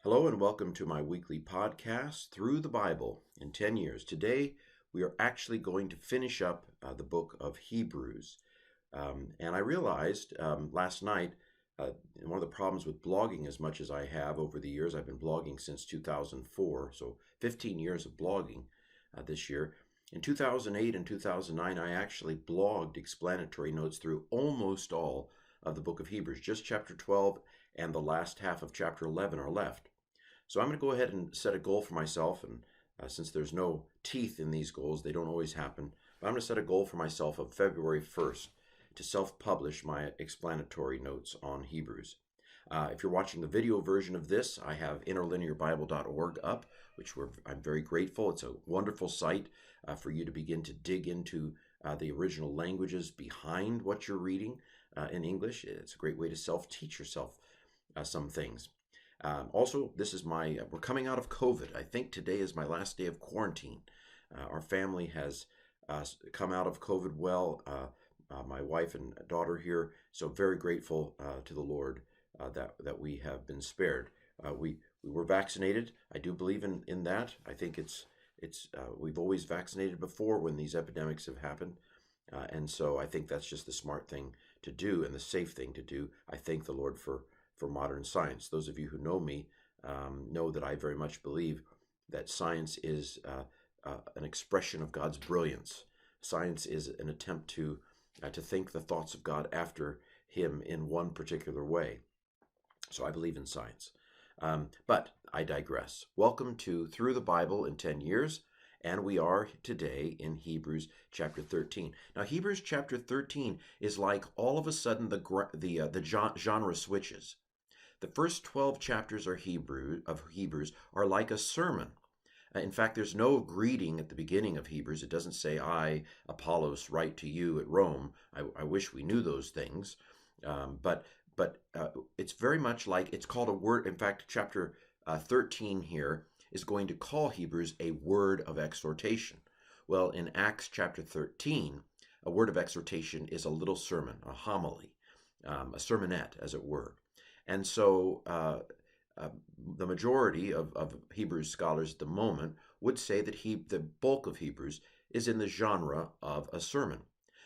Hello and welcome to my weekly podcast, Through the Bible in 10 Years. Today, we are actually going to finish up the book of Hebrews. And I realized last night, one of the problems with blogging as much as I have over the years, I've been blogging since 2004, so 15 years of blogging this year. In 2008 and 2009, I actually blogged explanatory notes through almost all of the book of Hebrews. Just chapter 12 and the last half of chapter 11 are left. So I'm going to go ahead and set a goal for myself, and since there's no teeth in these goals, they don't always happen, but I'm going to set a goal for myself of February 1st to self-publish my explanatory notes on Hebrews. If you're watching the video version of this, I have interlinearbible.org up, which I'm very grateful. It's a wonderful site for you to begin to dig into the original languages behind what you're reading in English. It's a great way to self-teach yourself some things. Also, this is we're coming out of COVID. I think today is my last day of quarantine. Our family has come out of COVID well, my wife and daughter here, so very grateful to the Lord that we have been spared. We were vaccinated. I do believe in that. I think we've always vaccinated before when these epidemics have happened, and so I think that's just the smart thing to do and the safe thing to do. I thank the Lord for modern science. Those of you who know me know that I very much believe that science is an expression of God's brilliance. Science is an attempt to think the thoughts of God after Him in one particular way. So I believe in science. But I digress. Welcome to Through the Bible in 10 Years, and we are today in Hebrews chapter 13. Now, Hebrews chapter 13 is like all of a sudden the genre switches. The first 12 chapters of Hebrews are like a sermon. In fact, there's no greeting at the beginning of Hebrews. It doesn't say, I, Apollos, write to you at Rome. I wish we knew those things. But it's very much like, it's called a word. In fact, chapter 13 here is going to call Hebrews a word of exhortation. Well, in Acts chapter 13, a word of exhortation is a little sermon, a homily, a sermonette, as it were. And so the majority of Hebrews scholars at the moment would say that the bulk of Hebrews is in the genre of a sermon.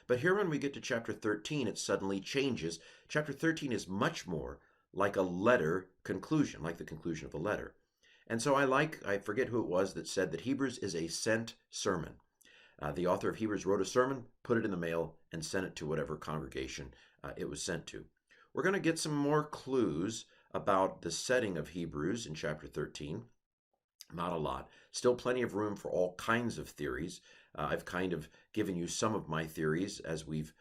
But here when we get to chapter 13, it suddenly changes. Chapter 13 is much more like a letter conclusion, like the conclusion of a letter. And so I forget who it was that said that Hebrews is a sent sermon. The author of Hebrews wrote a sermon, put it in the mail, and sent it to whatever congregation it was sent to. We're going to get some more clues about the setting of Hebrews in chapter 13. Not a lot. Still plenty of room for all kinds of theories. I've kind of given you some of my theories as we've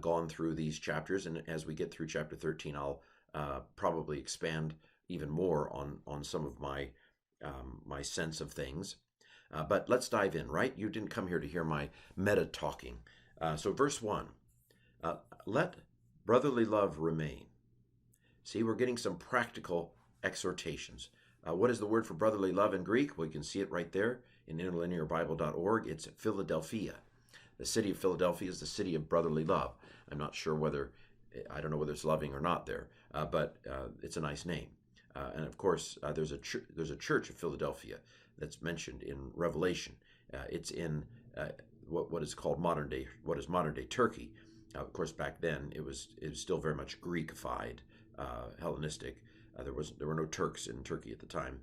gone through these chapters, and as we get through chapter 13, I'll probably expand even more on some of my sense of things. But let's dive in, right? You didn't come here to hear my meta talking. So verse 1, let brotherly love remain. See, we're getting some practical exhortations. What is the word for brotherly love in Greek? Well, you can see it right there in interlinearbible.org. It's Philadelphia. The city of Philadelphia is the city of brotherly love. I'm not sure I don't know whether it's loving or not there, but it's a nice name. And of course, there's a church of Philadelphia that's mentioned in Revelation. It's in what is modern day Turkey. Of course, back then it was still very much Greekified, Hellenistic. There were no Turks in Turkey at the time.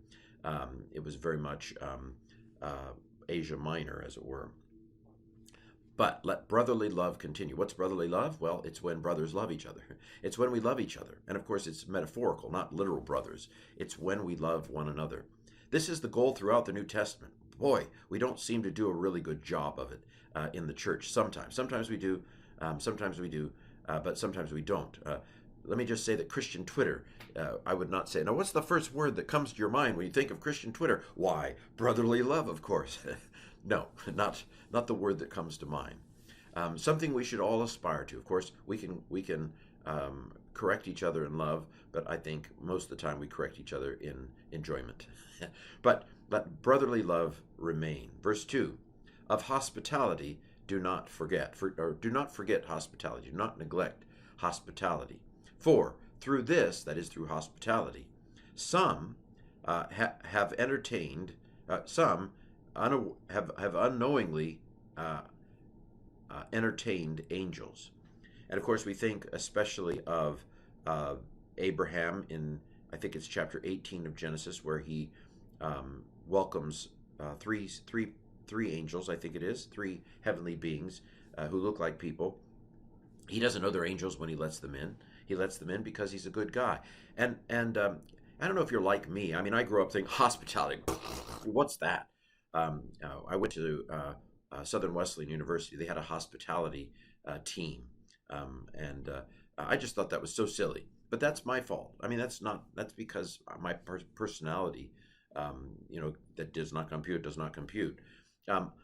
It was very much Asia Minor, as it were. But let brotherly love continue. What's brotherly love? Well, it's when brothers love each other. It's when we love each other. And of course, it's metaphorical, not literal brothers. It's when we love one another. This is the goal throughout the New Testament. Boy, we don't seem to do a really good job of it in the church sometimes. Sometimes we do, but sometimes we don't. Let me just say that Christian Twitter, I would not say, now what's the first word that comes to your mind when you think of Christian Twitter? Why, brotherly love, of course. No, not the word that comes to mind. Something we should all aspire to. Of course, we can correct each other in love, but I think most of the time we correct each other in enjoyment. But let brotherly love remain. Verse 2, of hospitality do not forget, do not forget hospitality, do not neglect hospitality. For through this, that is through hospitality, some have entertained, some have unknowingly entertained angels. And of course, we think especially of uh, Abraham in, I think it's chapter 18 of Genesis, where he welcomes three angels, I think it is, three heavenly beings who look like people. He doesn't know they're angels when he lets them in. He lets them in because he's a good guy. And I don't know if you're like me. I mean, I grew up thinking hospitality. What's that? I went to Southern Wesleyan University. They had a hospitality team, and I just thought that was so silly. But that's my fault. I mean, that's not. That's because my personality, that does not compute. Does not compute.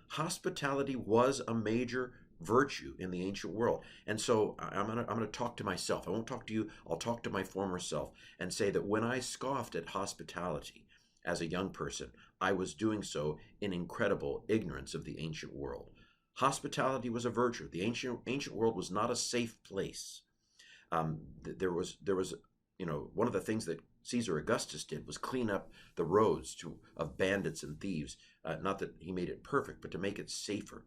Hospitality was a major virtue in the ancient world. And so I'm gonna talk to myself. I won't talk to you. I'll talk to my former self and say that when I scoffed at hospitality as a young person, I was doing so in incredible ignorance of the ancient world. Hospitality was a virtue. The ancient world was not a safe place. There was one of the things that Caesar Augustus did was clean up the roads of bandits and thieves. Not that he made it perfect, but to make it safer.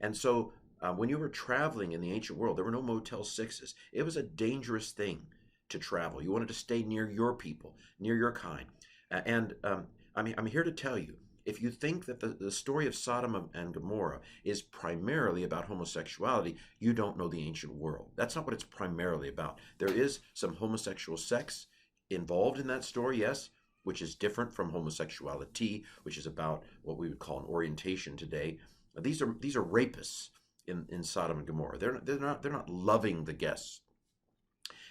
And so when you were traveling in the ancient world, there were no Motel 6s. It was a dangerous thing to travel. You wanted to stay near your people, near your kind. I'm here to tell you, if you think that the story of Sodom and Gomorrah is primarily about homosexuality, you don't know the ancient world. That's not what it's primarily about. There is some homosexual sex involved in that story, yes, which is different from homosexuality, which is about what we would call an orientation today. These are rapists in Sodom and Gomorrah. They're not loving the guests.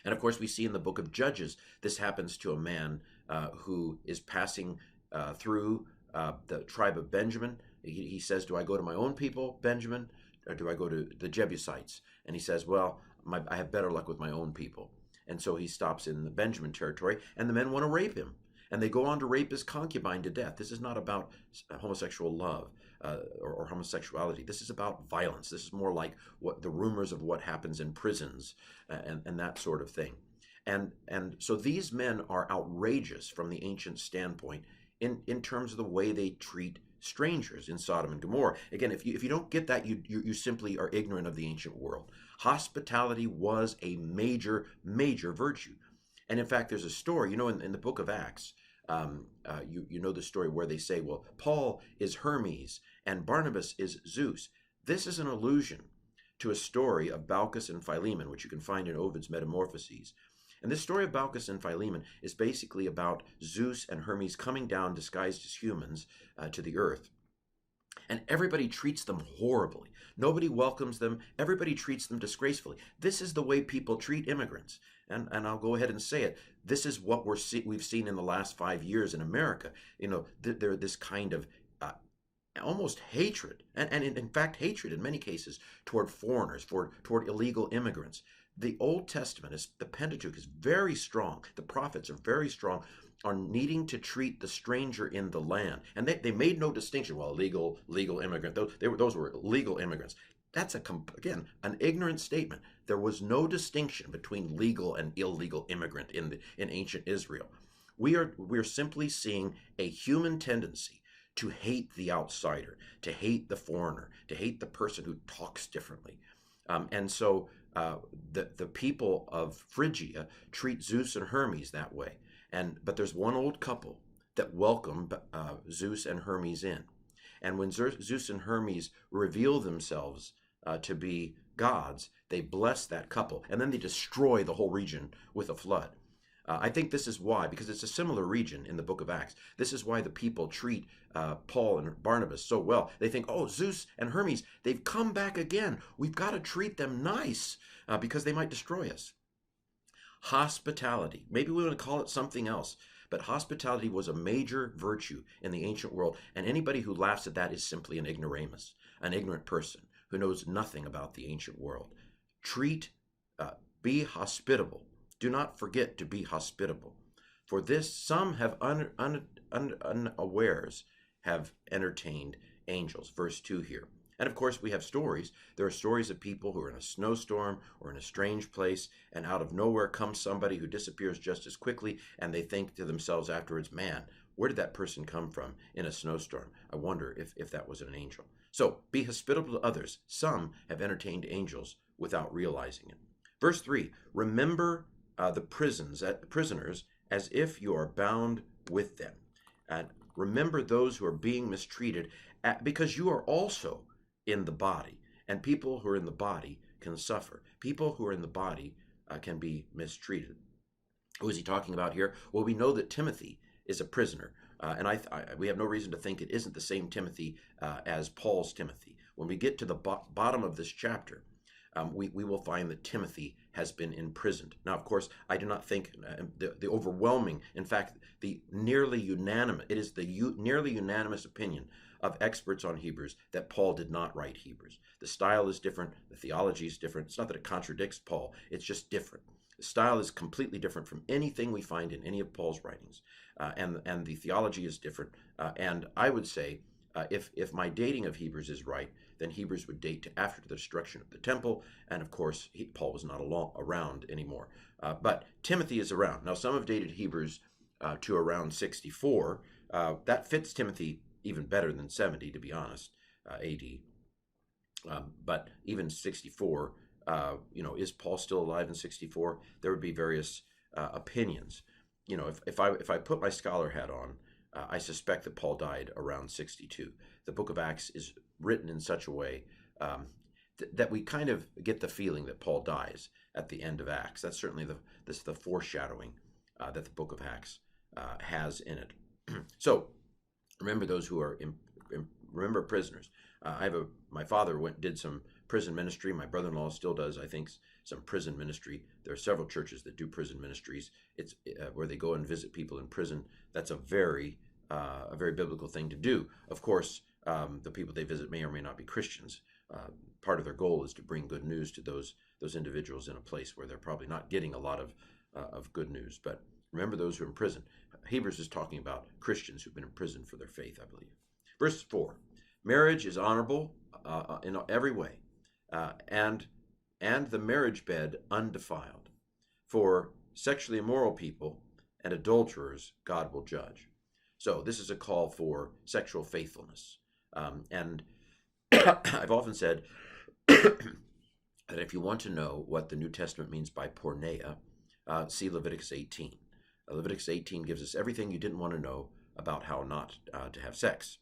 And of course, we see in the book of Judges, this happens to a man who is passing through the tribe of Benjamin. He says, "Do I go to my own people, Benjamin, or do I go to the Jebusites?" And he says, "Well, I have better luck with my own people." And so he stops in the Benjamin territory, and the men want to rape him. And they go on to rape his concubine to death. This is not about homosexual love or homosexuality. This is about violence. This is more like the rumors of what happens in prisons and that sort of thing. And so these men are outrageous from the ancient standpoint in terms of the way they treat strangers in Sodom and Gomorrah. Again, if you don't get that, you simply are ignorant of the ancient world. Hospitality was a major virtue. And in fact, there's a story, in the book of Acts, you know the story where they say, well, Paul is Hermes and Barnabas is Zeus. This is an allusion to a story of Baucis and Philemon, which you can find in Ovid's Metamorphoses. And this story of Baucis and Philemon is basically about Zeus and Hermes coming down disguised as humans to the earth. And everybody treats them horribly. Nobody welcomes them. Everybody treats them disgracefully. This is the way people treat immigrants. And I'll go ahead and say it. This is what we've seen in the last 5 years in America. There this kind of almost hatred, and in fact hatred in many cases toward foreigners, toward illegal immigrants. The Old Testament, the Pentateuch, is very strong. The prophets are very strong on needing to treat the stranger in the land. And they made no distinction. Well, legal immigrant, those were legal immigrants. That's, again, an ignorant statement. There was no distinction between legal and illegal immigrant in ancient Israel. We're simply seeing a human tendency to hate the outsider, to hate the foreigner, to hate the person who talks differently. And so the people of Phrygia treat Zeus and Hermes that way. But there's one old couple that welcome Zeus and Hermes in. And when Zeus and Hermes reveal themselves to be gods, they bless that couple, and then they destroy the whole region with a flood. I think this is why, because it's a similar region in the book of Acts. This is why the people treat Paul and Barnabas so well. They think, oh, Zeus and Hermes, they've come back again. We've got to treat them nice because they might destroy us. Hospitality. Maybe we want to call it something else, but hospitality was a major virtue in the ancient world, and anybody who laughs at that is simply an ignoramus, an ignorant person who knows nothing about the ancient world. Be hospitable. Do not forget to be hospitable. For this, some have unawares have entertained angels. Verse 2 here. And of course, we have stories. There are stories of people who are in a snowstorm or in a strange place, and out of nowhere comes somebody who disappears just as quickly, and they think to themselves afterwards, man, where did that person come from in a snowstorm? I wonder if that was an angel. So be hospitable to others. Some have entertained angels without realizing it. Verse 3, remember the prisoners as if you are bound with them. And remember those who are being mistreated because you are also in the body. And people who are in the body can suffer. People who are in the body can be mistreated. Who is he talking about here? Well, we know that Timothy is a prisoner. And we have no reason to think it isn't the same Timothy as Paul's Timothy. When we get to the bottom of this chapter, we will find that Timothy has been imprisoned. Now, of course, I do not think the overwhelming, in fact, the nearly unanimous, it is the nearly unanimous opinion of experts on Hebrews that Paul did not write Hebrews. The style is different. The theology is different. It's not that it contradicts Paul. It's just different. The style is completely different from anything we find in any of Paul's writings. And the theology is different. And I would say, if my dating of Hebrews is right, then Hebrews would date to after the destruction of the temple. And of course, Paul was not around anymore. But Timothy is around. Now, some have dated Hebrews to around 64. That fits Timothy even better than 70, to be honest, AD. But even 64, is Paul still alive in 64? There would be various opinions. If I put my scholar hat on, I suspect that Paul died around 62. The book of Acts is written in such a way that we kind of get the feeling that Paul dies at the end of Acts. That's certainly the foreshadowing that the book of Acts has in it. So remember those who are remember prisoners. My father did some prison ministry. My brother-in-law still does, I think, some prison ministry. There are several churches that do prison ministries. It's where they go and visit people in prison. That's a very biblical thing to do. Of course, the people they visit may or may not be Christians. Part of their goal is to bring good news to those individuals in a place where they're probably not getting a lot of good news. But remember those who are in prison. Hebrews is talking about Christians who've been in prison for their faith, I believe. Verse 4, marriage is honorable in every way, and the marriage bed undefiled. For sexually immoral people and adulterers God will judge. So this is a call for sexual faithfulness. And I've often said that if you want to know what the New Testament means by porneia, see Leviticus 18. Leviticus 18 gives us everything you didn't want to know about how not to have sex.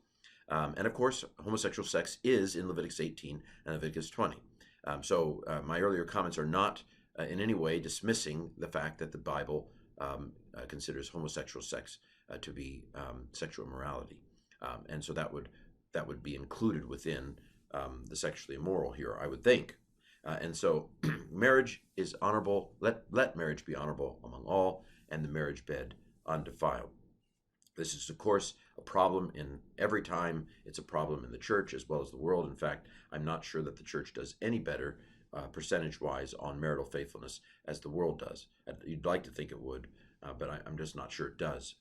And of course, homosexual sex is in Leviticus 18 and Leviticus 20. So my earlier comments are not in any way dismissing the fact that the Bible considers homosexual sex to be sexual immorality. And so that would be included within the sexually immoral here, I would think. And so marriage is honorable. Let marriage be honorable among all, and the marriage bed undefiled. This is, of course, a problem in every time. It's a problem in the church as well as the world. In fact, I'm not sure that the church does any better percentage-wise on marital faithfulness as the world does. You'd like to think it would, but I'm just not sure it does.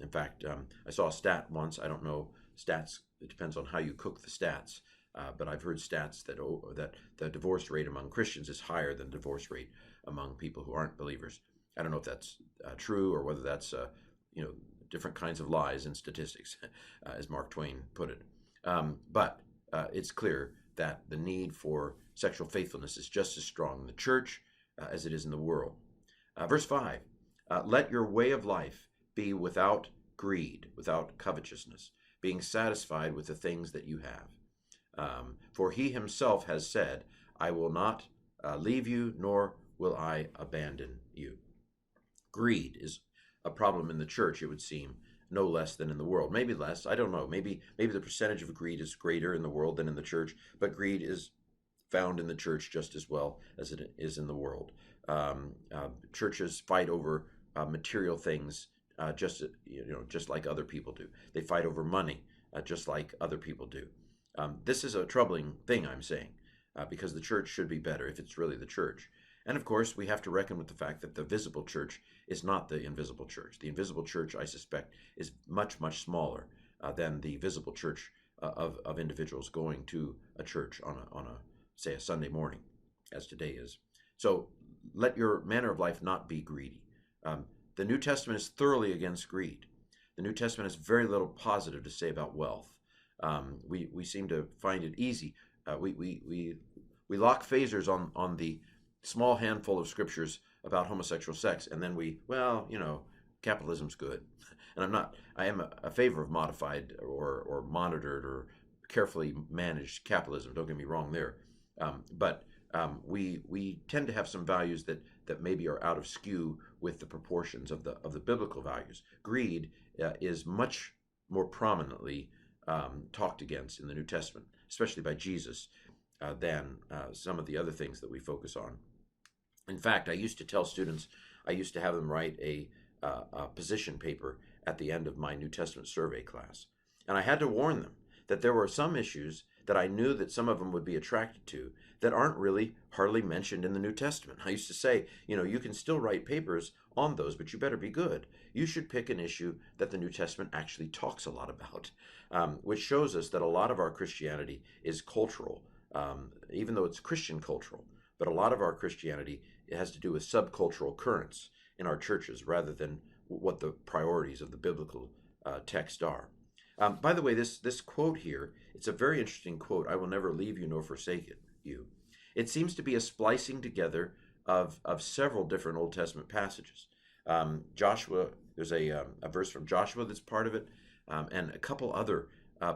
In fact, I saw a stat once. I don't know stats. It depends on how you cook the stats. But I've heard stats that the divorce rate among Christians is higher than the divorce rate among people who aren't believers. I don't know if that's true or whether that's different kinds of lies in statistics, as Mark Twain put it. But it's clear that the need for sexual faithfulness is just as strong in the church as it is in the world. Verse 5, let your way of life be without greed, without covetousness, being satisfied with the things that you have. For he himself has said, I will not leave you, nor will I abandon you. Greed is a problem in the church, it would seem, no less than in the world. Maybe less, I don't know. Maybe the percentage of greed is greater in the world than in the church, but greed is found in the church just as well as it is in the world. Churches fight over material things just like other people do. They fight over money just like other people do. This is a troubling thing, I'm saying, because the church should be better if it's really the church. And of course, we have to reckon with the fact that the visible church is not the invisible church. The invisible church, I suspect, is much, much smaller than the visible church of individuals going to a church on say a Sunday morning, as today is. So let your manner of life not be greedy. The New Testament is thoroughly against greed. The New Testament has very little positive to say about wealth. We seem to find it easy. We lock phasers on the small handful of scriptures about homosexual sex, and then capitalism's good. And I am a favor of modified or monitored or carefully managed capitalism. Don't get me wrong there. But we tend to have some values that maybe are out of skew with the proportions of the biblical values. Greed is much more prominently talked against in the New Testament, especially by Jesus, than some of the other things that we focus on. In fact, I used to tell students, I used to have them write a position paper at the end of my New Testament survey class. And I had to warn them that there were some issues that I knew that some of them would be attracted to that aren't really hardly mentioned in the New Testament. I used to say, you can still write papers on those, but you better be good. You should pick an issue that the New Testament actually talks a lot about, which shows us that a lot of our Christianity is cultural, even though it's Christian cultural. But a lot of our Christianity, it has to do with subcultural currents in our churches rather than what the priorities of the biblical text are. By the way, this quote here, it's a very interesting quote. I will never leave you nor forsake you. It seems to be a splicing together of several different Old Testament passages. Joshua, there's a verse from Joshua that's part of it, and a couple other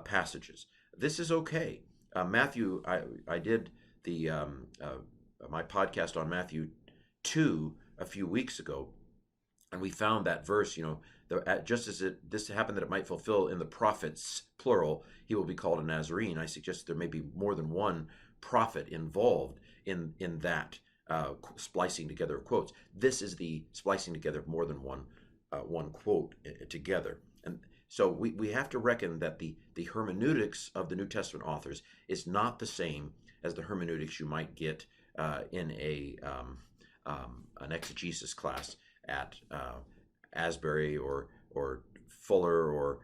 passages. This is okay. Matthew, I did my podcast on Matthew 2 a few weeks ago, and we found that verse, just as this happened that it might fulfill in the prophets, plural, he will be called a Nazarene. I suggest there may be more than one prophet involved in that splicing together of quotes. This is the splicing together of more than one quote together. And so we have to reckon that the hermeneutics of the New Testament authors is not the same as the hermeneutics you might get in an exegesis class at Asbury or Fuller or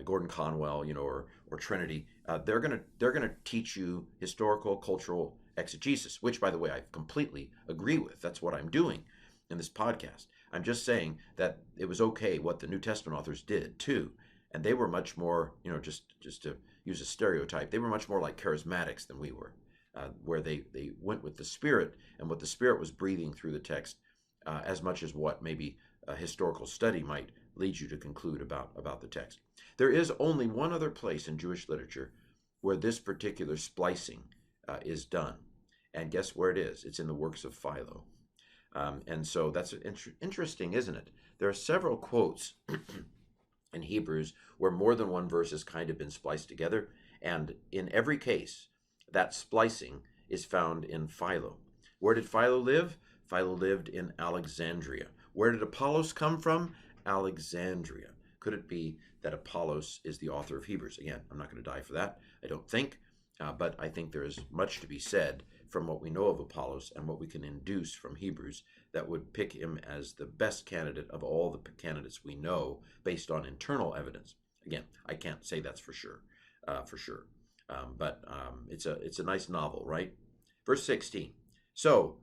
Gordon Conwell, or Trinity. They're gonna teach you historical, cultural exegesis, which, by the way, I completely agree with. That's what I'm doing in this podcast. I'm just saying that it was okay what the New Testament authors did too, and they were much more, just to use a stereotype, they were much more like charismatics than we were, where they went with the Spirit and what the Spirit was breathing through the text, as much as what maybe a historical study might lead you to conclude about the text. There is only one other place in Jewish literature where this particular splicing is done. And guess where it is? It's in the works of Philo. And so that's interesting, isn't it? There are several quotes in Hebrews where more than one verse has kind of been spliced together. And in every case, that splicing is found in Philo. Where did Philo live? Philo lived in Alexandria. Where did Apollos come from? Alexandria. Could it be that Apollos is the author of Hebrews? Again, I'm not going to die for that, I don't think. But I think there is much to be said from what we know of Apollos and what we can induce from Hebrews that would pick him as the best candidate of all the candidates we know based on internal evidence. Again, I can't say that's for sure, but it's a nice novel, right? Verse 16. So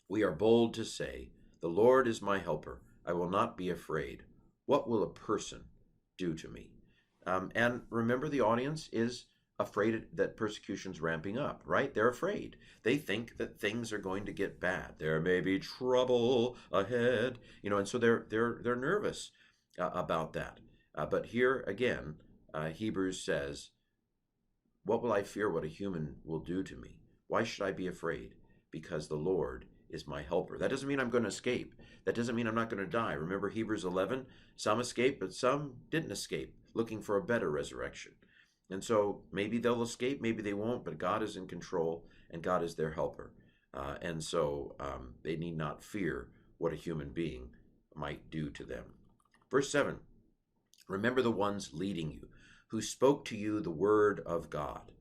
we are bold to say, "The Lord is my helper. I will not be afraid. What will a person do to me?" And remember, the audience is afraid that persecution's ramping up, right? They're afraid. They think that things are going to get bad. There may be trouble ahead, and so they're nervous about that. But here again, Hebrews says, "What will I fear what a human will do to me? Why should I be afraid? Because the Lord is my helper." That doesn't mean I'm going to escape. That doesn't mean I'm not going to die. Remember Hebrews 11? Some escaped, but some didn't escape, looking for a better resurrection. And so maybe they'll escape, maybe they won't, but God is in control and God is their helper. And so they need not fear what a human being might do to them. Verse 7, "Remember the ones leading you, who spoke to you the word of God,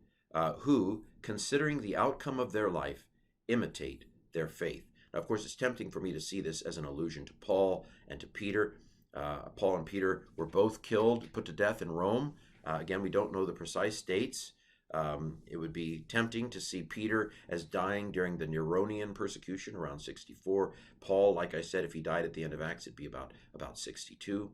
who, considering the outcome of their life, imitate their faith." Now, of course, it's tempting for me to see this as an allusion to Paul and to Peter. Paul and Peter were both killed, put to death in Rome. Again, we don't know the precise dates. It would be tempting to see Peter as dying during the Neronian persecution around 64. Paul, like I said, if he died at the end of Acts, it'd be about 62.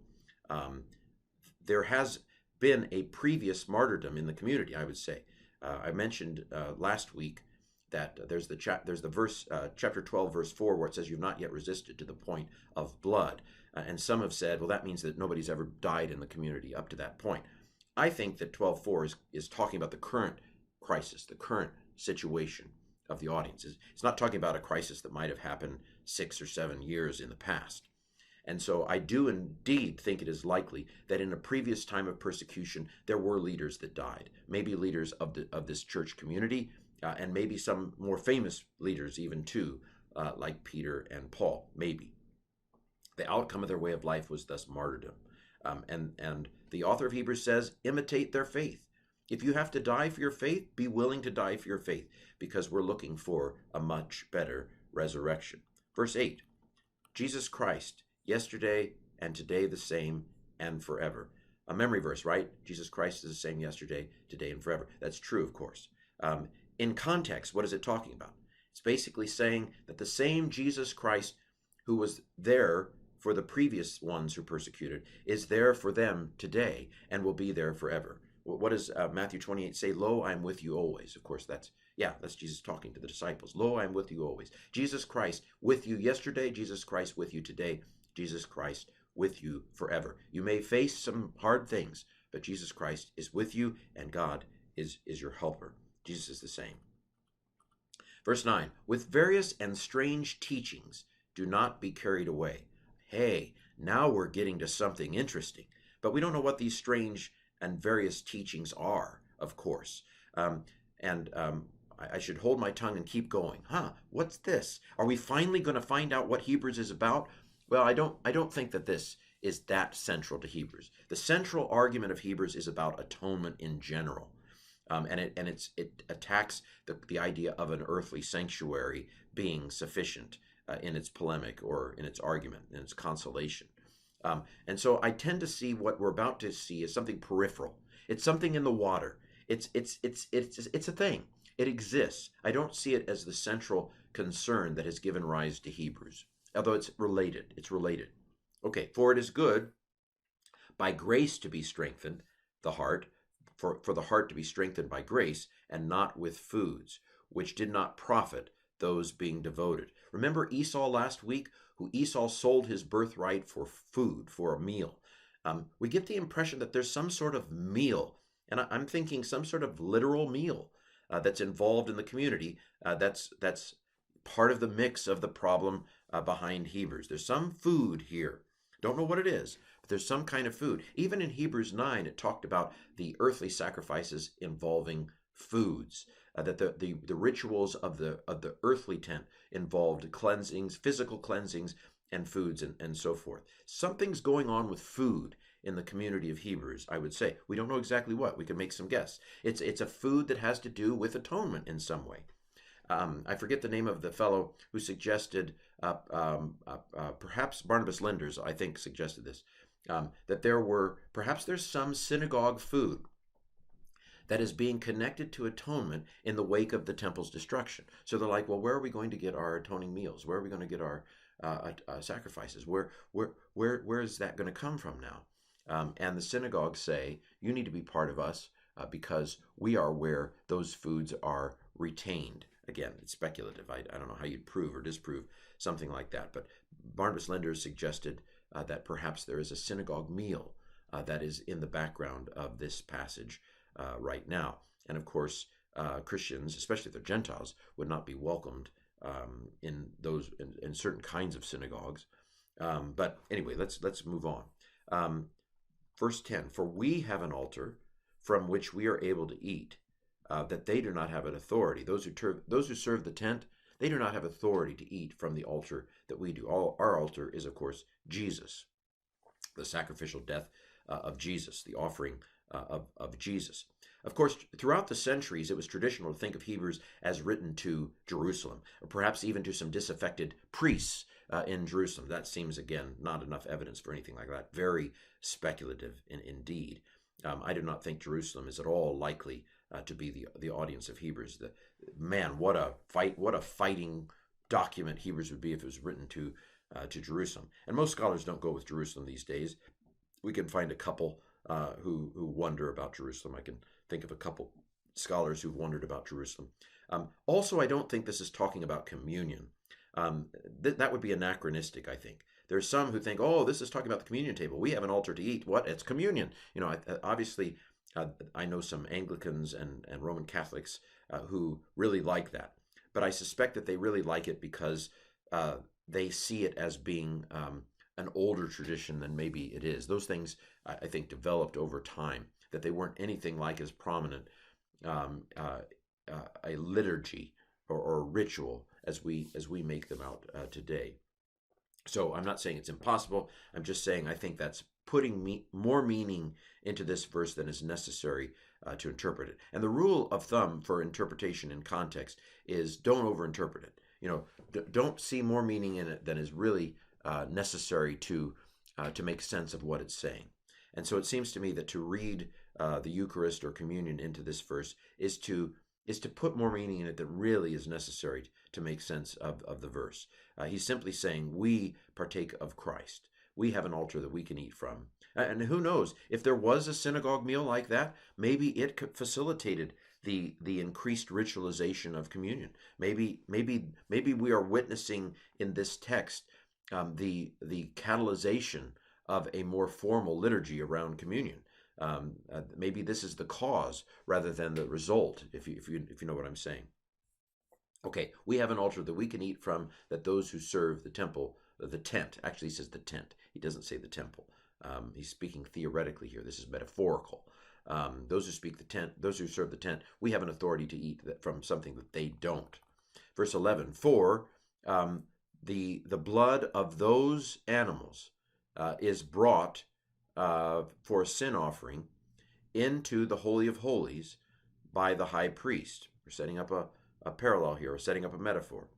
There has been a previous martyrdom in the community, I would say. I mentioned last week that there's the verse, chapter 12, verse 4, where it says, "You've not yet resisted to the point of blood." And some have said, well, that means that nobody's ever died in the community up to that point. I think that 12:4 is talking about the current crisis, the current situation of the audience. It's not talking about a crisis that might have happened 6 or 7 years in the past. And so I do indeed think it is likely that in a previous time of persecution, there were leaders that died, maybe leaders of this church community, and maybe some more famous leaders even too, like Peter and Paul, maybe. The outcome of their way of life was thus martyrdom. And the author of Hebrews says, imitate their faith. If you have to die for your faith, be willing to die for your faith, because we're looking for a much better resurrection. Verse 8, Jesus Christ, yesterday and today the same and forever. A memory verse, right? Jesus Christ is the same yesterday, today, and forever. That's true, of course. In context, what is it talking about? It's basically saying that the same Jesus Christ who was there for the previous ones who persecuted is there for them today and will be there forever. What does Matthew 28 say? Lo, I am with you always. Of course, that's Jesus talking to the disciples. Lo, I am with you always. Jesus Christ with you yesterday, Jesus Christ with you today, Jesus Christ with you forever. You may face some hard things, but Jesus Christ is with you, and God is your helper. Jesus is the same. Verse 9, with various and strange teachings, do not be carried away. Hey, now we're getting to something interesting, but we don't know what these strange and various teachings are, of course. I should hold my tongue and keep going. What's this? Are we finally going to find out what Hebrews is about? Well, I don't think that this is that central to Hebrews. The central argument of Hebrews is about atonement in general. It attacks the idea of an earthly sanctuary being sufficient in its polemic or in its argument, in its consolation. And so I tend to see what we're about to see as something peripheral. It's something in the water. It's a thing. It exists. I don't see it as the central concern that has given rise to Hebrews, although it's related. It's related. Okay, for it is good by grace to be strengthened, the heart, for the heart to be strengthened by grace, and not with foods, which did not profit those being devoted. Remember Esau last week, who Esau sold his birthright for food, for a meal. We get the impression that there's some sort of meal, and I'm thinking some sort of literal meal that's involved in the community. That's part of the mix of the problem behind Hebrews. There's some food here. Don't know what it is, but there's some kind of food. Even in Hebrews 9, it talked about the earthly sacrifices involving foods. That the rituals of the earthly tent involved cleansings, physical cleansings, and foods, and so forth. Something's going on with food in the community of Hebrews, I would say. We don't know exactly what. We can make some guess. It's a food that has to do with atonement in some way. I forget the name of the fellow who suggested, perhaps Barnabas Linders, I think, suggested this, that there's some synagogue food that is being connected to atonement in the wake of the temple's destruction. So they're like, well, where are we going to get our atoning meals? Where are we going to get our sacrifices? Where is that going to come from now? And the synagogues say, you need to be part of us because we are where those foods are retained. Again, it's speculative. I don't know how you'd prove or disprove something like that. But Barnabas Linders suggested that perhaps there is a synagogue meal that is in the background of this passage right now. And of course, Christians, especially if they're Gentiles, would not be welcomed in certain kinds of synagogues. But anyway, let's move on. Verse 10, for we have an altar from which we are able to eat, that they do not have an authority. Those who serve the tent, they do not have authority to eat from the altar that we do. Our altar is, of course, Jesus, the sacrificial death of Jesus, the offering of Jesus. Of course, throughout the centuries, it was traditional to think of Hebrews as written to Jerusalem, or perhaps even to some disaffected priests in Jerusalem. That seems, again, not enough evidence for anything like that. Very speculative indeed. I do not think Jerusalem is at all likely to be the audience of Hebrews. Man, what a fighting document Hebrews would be if it was written to Jerusalem. And most scholars don't go with Jerusalem these days. We can find a couple who wonder about Jerusalem. I can think of a couple scholars who've wondered about Jerusalem. Also, I don't think this is talking about communion. That would be anachronistic, I think. There's some who think, oh, this is talking about the communion table. We have an altar to eat. What? It's communion. Obviously, I know some Anglicans and Roman Catholics who really like that. But I suspect that they really like it because they see it as being an older tradition than maybe it is. Those things, I think, developed over time, that they weren't anything like as prominent a liturgy or ritual as we make them out today. So I'm not saying it's impossible. I'm just saying I think that's putting more meaning into this verse than is necessary to interpret it. And the rule of thumb for interpretation in context is don't overinterpret it. Don't see more meaning in it than is really necessary to make sense of what it's saying. And so it seems to me that to read the Eucharist or communion into this verse is to put more meaning in it than really is necessary to make sense of the verse. He's simply saying we partake of Christ. We have an altar that we can eat from. And who knows, if there was a synagogue meal like that, maybe it facilitated the increased ritualization of communion. Maybe we are witnessing in this text the catalyzation of a more formal liturgy around communion. Maybe this is the cause rather than the result, if you know what I'm saying. Okay, we have an altar that we can eat from, that those who serve the temple, the tent, actually he says the tent. He doesn't say the temple. He's speaking theoretically here. This is metaphorical. Those who speak the tent, those who serve the tent, we have an authority to eat from something that they don't. Verse 11, for the blood of those animals is brought for a sin offering into the Holy of Holies by the high priest. We're setting up a parallel here, we're setting up a metaphor.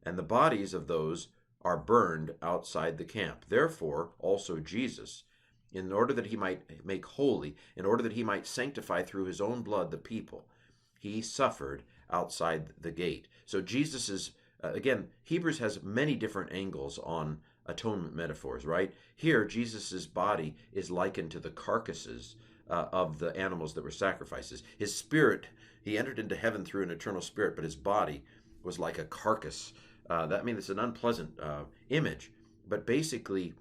And the bodies of those are burned outside the camp. Therefore, also Jesus, in order that he might make holy, in order that he might sanctify through his own blood the people, he suffered outside the gate. So Jesus is, again, Hebrews has many different angles on atonement metaphors, right? Here, Jesus's body is likened to the carcasses of the animals that were sacrifices. His spirit, he entered into heaven through an eternal spirit, but his body was like a carcass. That means it's an unpleasant image, but basically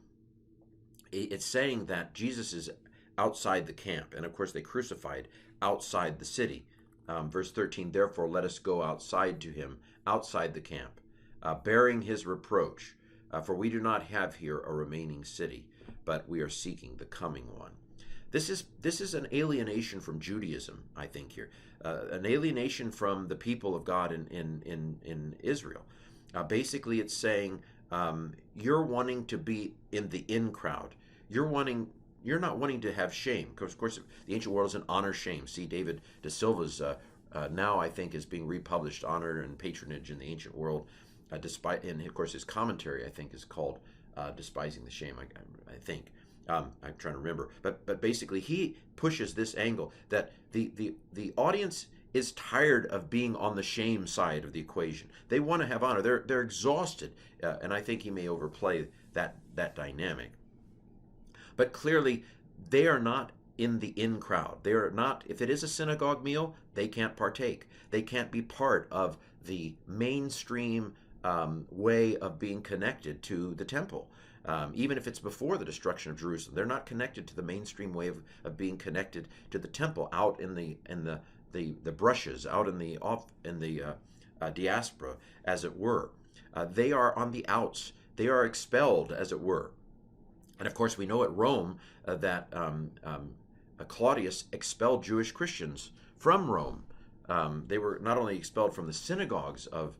it's saying that Jesus is outside the camp, and of course they crucified outside the city. Verse 13, therefore let us go outside to him, outside the camp, bearing his reproach. For we do not have here a remaining city, but we are seeking the coming one. This is an alienation from Judaism, I think here, an alienation from the people of God in Israel. Basically, it's saying you're wanting to be in the in crowd. You're not wanting to have shame. Of course, the ancient world is an honor shame. See, David de Silva's now I think is being republished, Honor and Patronage in the Ancient World. Despite, and of course his commentary I think is called Despising the Shame. I think I'm trying to remember, but basically he pushes this angle that the audience is tired of being on the shame side of the equation. They want to have honor. They're exhausted, and I think he may overplay that dynamic. But clearly, they are not in the in crowd. They are not. If it is a synagogue meal, they can't partake. They can't be part of the mainstream way of being connected to the temple. Even if it's before the destruction of Jerusalem, they're not connected to the mainstream way of being connected to the temple out in the brushes, out in the diaspora, as it were. They are on the outs. They are expelled, as it were. And of course, we know at Rome that Claudius expelled Jewish Christians from Rome. They were not only expelled from the synagogues of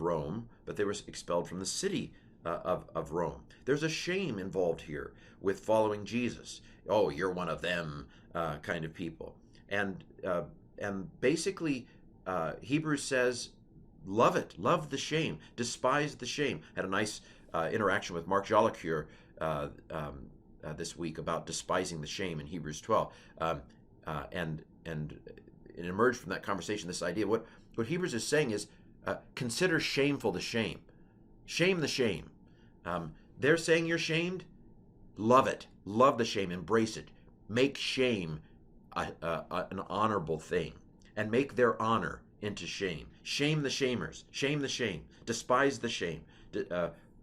Rome, but they were expelled from the city of Rome. There's a shame involved here with following Jesus. Oh, you're one of them kind of people. And basically, Hebrews says, love it, love the shame, despise the shame. Had a nice interaction with Mark Jolicoeur this week about despising the shame in Hebrews 12. And it emerged from that conversation this idea. What Hebrews is saying is, consider shameful the shame. Shame the shame. They're saying you're shamed. Love it. Love the shame. Embrace it. Make shame an honorable thing, and make their honor into shame. Shame the shamers. Shame the shame. Despise the shame.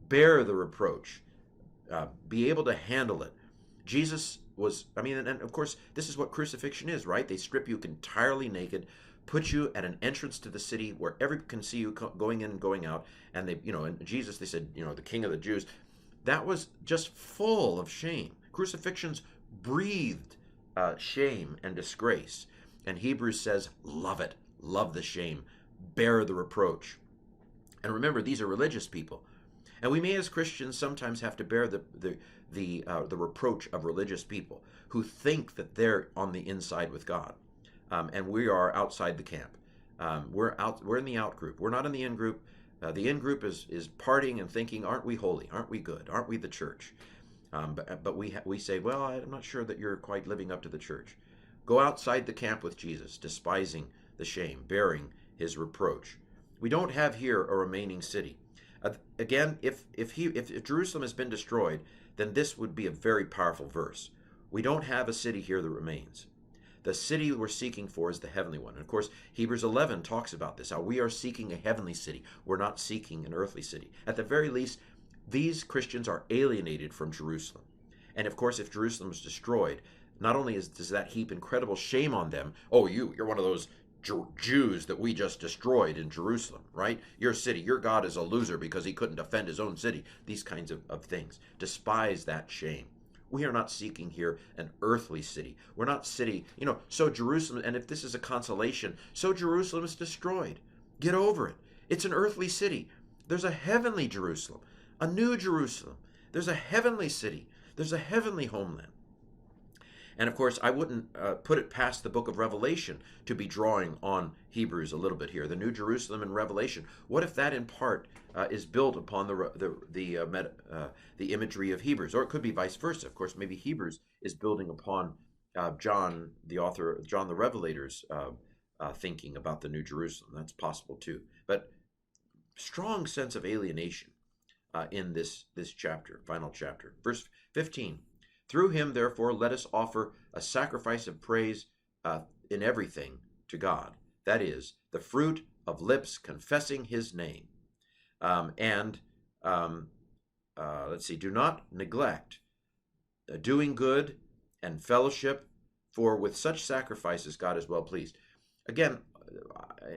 Bear the reproach. Be able to handle it. Jesus was, I mean, and of course, this is what crucifixion is, right? They strip you entirely naked, put you at an entrance to the city where everyone can see you going in and going out. And they, and Jesus, they said, the King of the Jews. That was just full of shame. Crucifixions breathed shame and disgrace. And Hebrews says, love it. Love the shame. Bear the reproach. And remember, these are religious people. And we may, as Christians, sometimes have to bear the reproach of religious people who think that they're on the inside with God, and we are outside the camp. We're in the out group. We're not in the in group. The in group is partying and thinking, aren't we holy? Aren't we good? Aren't we the church? But we say, well, I'm not sure that you're quite living up to the church. Go outside the camp with Jesus, despising the shame, bearing his reproach. We don't have here a remaining city. Again, if Jerusalem has been destroyed, then this would be a very powerful verse. We don't have a city here that remains. The city we're seeking for is the heavenly one. And of course, Hebrews 11 talks about this, how we are seeking a heavenly city. We're not seeking an earthly city. At the very least, these Christians are alienated from Jerusalem. And of course, if Jerusalem is destroyed, not only does that heap incredible shame on them, oh, you're one of those Jews that we just destroyed in Jerusalem, right? Your city, your God is a loser because he couldn't defend his own city. These kinds of things. Despise that shame. We are not seeking here an earthly city. We're not so Jerusalem, and if this is a consolation, so Jerusalem is destroyed. Get over it. It's an earthly city. There's a heavenly Jerusalem, a new Jerusalem. There's a heavenly city. There's a heavenly homeland. And of course, I wouldn't put it past the book of Revelation to be drawing on Hebrews a little bit here. The New Jerusalem in Revelation. What if that in part is built upon the imagery of Hebrews? Or it could be vice versa. Of course, maybe Hebrews is building upon John, the author, John the Revelator's thinking about the New Jerusalem. That's possible too. But strong sense of alienation in this chapter, final chapter. Verse 15. Through him, therefore, let us offer a sacrifice of praise in everything to God. That is, the fruit of lips confessing his name. Let's see, do not neglect doing good and fellowship, for with such sacrifices God is well pleased. Again,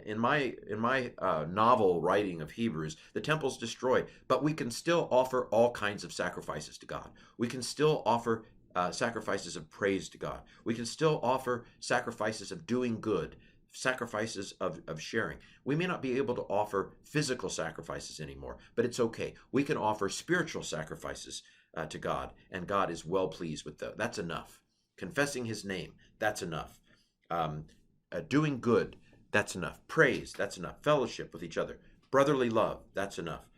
in my novel writing of Hebrews, the temple's destroyed, but we can still offer all kinds of sacrifices to God. We can still offer sacrifices of praise to God. We can still offer sacrifices of doing good, sacrifices of sharing. We may not be able to offer physical sacrifices anymore, but it's okay. We can offer spiritual sacrifices to God, and God is well pleased with that. That's enough. Confessing his name, that's enough. Doing good, that's enough. Praise, that's enough. Fellowship with each other. Brotherly love, that's enough.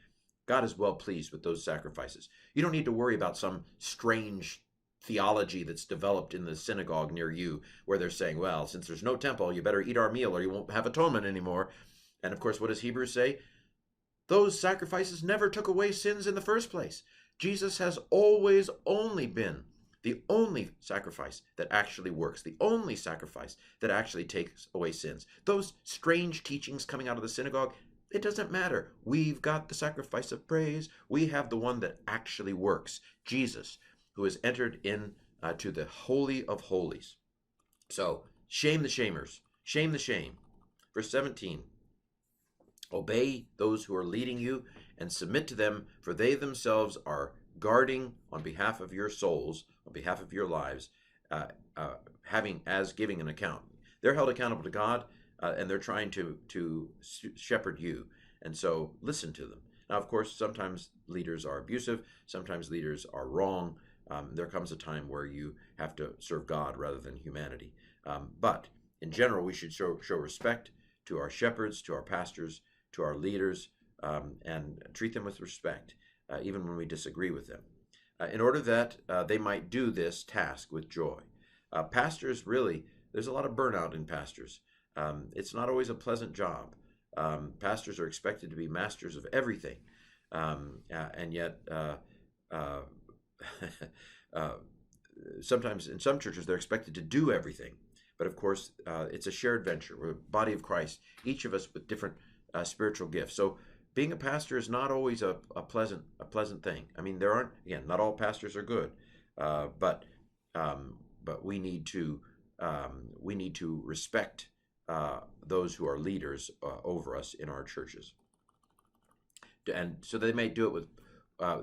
God is well pleased with those sacrifices. You don't need to worry about some strange theology that's developed in the synagogue near you where they're saying, well, since there's no temple, you better eat our meal or you won't have atonement anymore. And of course, what does Hebrews say? Those sacrifices never took away sins in the first place. Jesus has always only been the only sacrifice that actually works, the only sacrifice that actually takes away sins. Those strange teachings coming out of the synagogue, it doesn't matter. We've got the sacrifice of praise. We have the one that actually works, Jesus, who has entered in to the Holy of Holies. So, shame the shamers. Shame the shame. Verse 17. Obey those who are leading you and submit to them, for they themselves are guarding on behalf of your souls, on behalf of your lives, giving an account. They're held accountable to God, and they're trying to shepherd you. And so listen to them. Now, of course, sometimes leaders are abusive. Sometimes leaders are wrong. There comes a time where you have to serve God rather than humanity. But in general, we should show respect to our shepherds, to our pastors, to our leaders, and treat them with respect, even when we disagree with them, in order that they might do this task with joy. Pastors really there's a lot of burnout in pastors. It's not always a pleasant job. Pastors are expected to be masters of everything, and yet uh, uh, sometimes in some churches they're expected to do everything. But of course, it's a shared venture. We're the body of Christ, each of us with different spiritual gifts. So being a pastor is not always a pleasant thing. I mean, there aren't, again, not all pastors are good, but we need to respect those who are leaders over us in our churches, and so they may do it with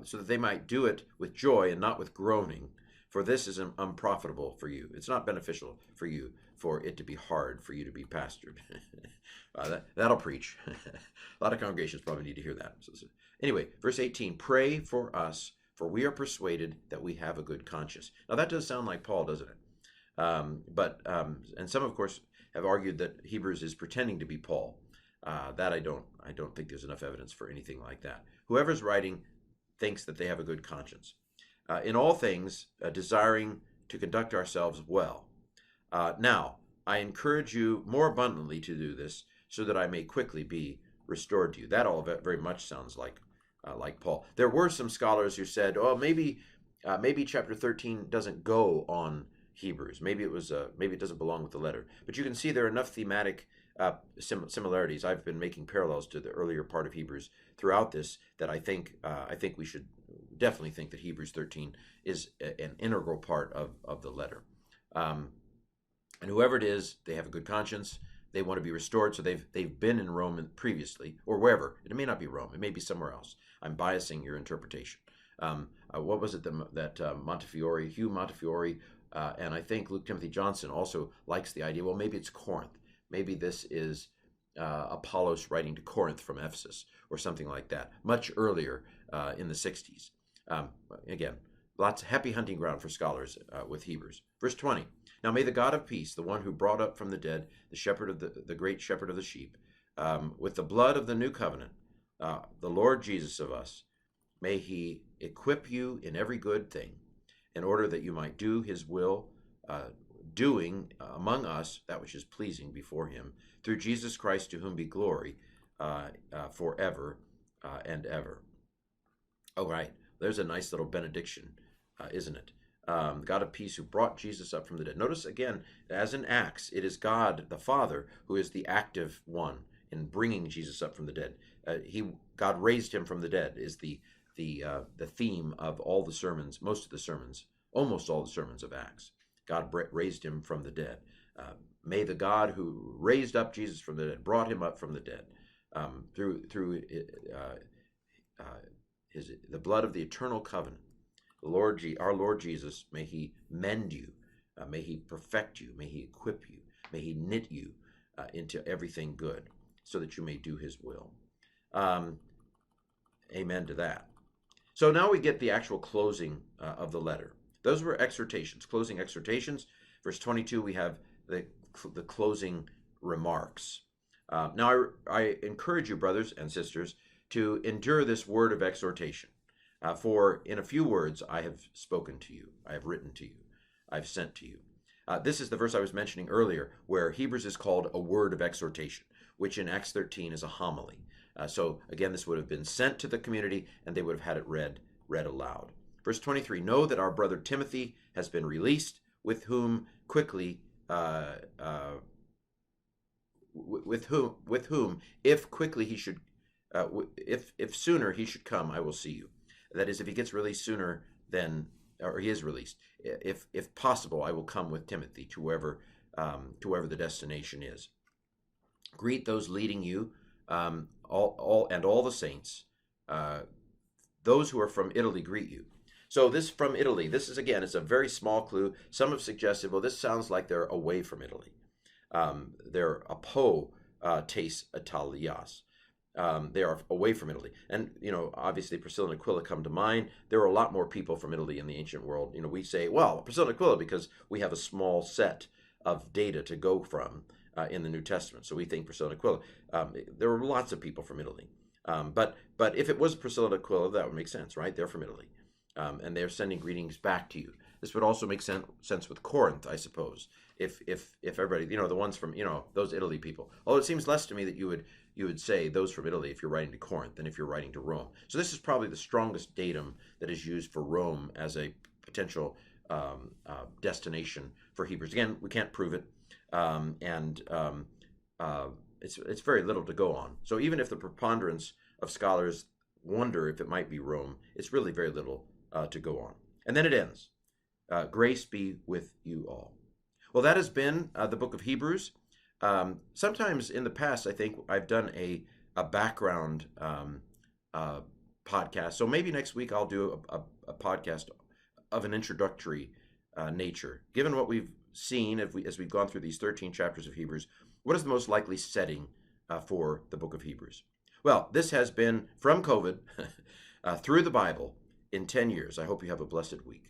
so that they might do it with joy and not with groaning. For this is unprofitable for you. It's not beneficial for you for it to be hard for you to be pastored. That'll preach. A lot of congregations probably need to hear that. So, anyway, verse 18, pray for us, for we are persuaded that we have a good conscience. Now that does sound like Paul, doesn't it? And some, of course, have argued that Hebrews is pretending to be Paul. That I don't think there's enough evidence for anything like that. Whoever's writing thinks that they have a good conscience. In all things, desiring to conduct ourselves well. Now, I encourage you more abundantly to do this, so that I may quickly be restored to you. That all very much sounds like Paul. There were some scholars who said, "Oh, maybe chapter 13 doesn't go on Hebrews. Maybe it doesn't belong with the letter." But you can see there are enough thematic similarities. I've been making parallels to the earlier part of Hebrews throughout this that I think we should definitely think that Hebrews 13 is an integral part of the letter. And whoever it is, they have a good conscience. They want to be restored, so they've been in Rome previously, or wherever. It may not be Rome. It may be somewhere else. I'm biasing your interpretation. What was it that Hugh Montefiore, and I think Luke Timothy Johnson also likes the idea, well, maybe it's Corinth. Maybe this is Apollos writing to Corinth from Ephesus, or something like that, much earlier in the 60s. Again, lots of happy hunting ground for scholars with Hebrews. Verse 20. Now may the God of peace, the one who brought up from the dead the shepherd of the great shepherd of the sheep, with the blood of the new covenant, the Lord Jesus of us, may he equip you in every good thing, in order that you might do his will, doing among us that which is pleasing before him, through Jesus Christ, to whom be glory forever and ever. All right, there's a nice little benediction, isn't it? God of peace who brought Jesus up from the dead. Notice again, as in Acts, it is God the Father who is the active one in bringing Jesus up from the dead. God raised him from the dead is the theme of all the sermons, most of the sermons, almost all the sermons of Acts. God raised him from the dead. May the God who raised up Jesus from the dead, brought him up from the dead, through the blood of the eternal covenant, our Lord Jesus, may he mend you, may he perfect you, may he equip you, may he knit you into everything good, so that you may do his will. Amen to that. So now we get the actual closing of the letter. Those were exhortations, closing exhortations. Verse 22, we have the closing remarks. Now I encourage you, brothers and sisters, to endure this word of exhortation. For in a few words I have spoken to you, I have written to you, I have sent to you. This is the verse I was mentioning earlier, where Hebrews is called a word of exhortation, which in Acts 13 is a homily. So again, this would have been sent to the community, and they would have had it read aloud. Verse 23, know that our brother Timothy has been released, with whom, if quickly he should, if sooner he should come, I will see you. That is, if he gets released sooner than, or he is released, if possible, I will come with Timothy to wherever the destination is. Greet those leading you, all the saints. Those who are from Italy greet you. So this from Italy, this is, again, it's a very small clue. Some have suggested, well, this sounds like they're away from Italy. They're apo tes Italias. They are away from Italy. And, obviously Priscilla and Aquila come to mind. There were a lot more people from Italy in the ancient world. We say, well, Priscilla and Aquila, because we have a small set of data to go from in the New Testament. So we think Priscilla and Aquila. There were lots of people from Italy. But if it was Priscilla and Aquila, that would make sense, right? They're from Italy. And they're sending greetings back to you. this would also make sense with Corinth, I suppose. If everybody, the ones from, those Italy people. Although it seems less to me that you would say those from Italy if you're writing to Corinth than if you're writing to Rome. So this is probably the strongest datum that is used for Rome as a potential destination for Hebrews. Again, we can't prove it, and it's very little to go on. So even if the preponderance of scholars wonder if it might be Rome, it's really very little to go on. And then it ends. Grace be with you all. Well, that has been the book of Hebrews. Sometimes in the past, I think I've done a background podcast. So maybe next week I'll do a podcast of an introductory nature. Given what we've seen as we've gone through these 13 chapters of Hebrews, what is the most likely setting for the book of Hebrews? Well, this has been From COVID Through the Bible in 10 years. I hope you have a blessed week.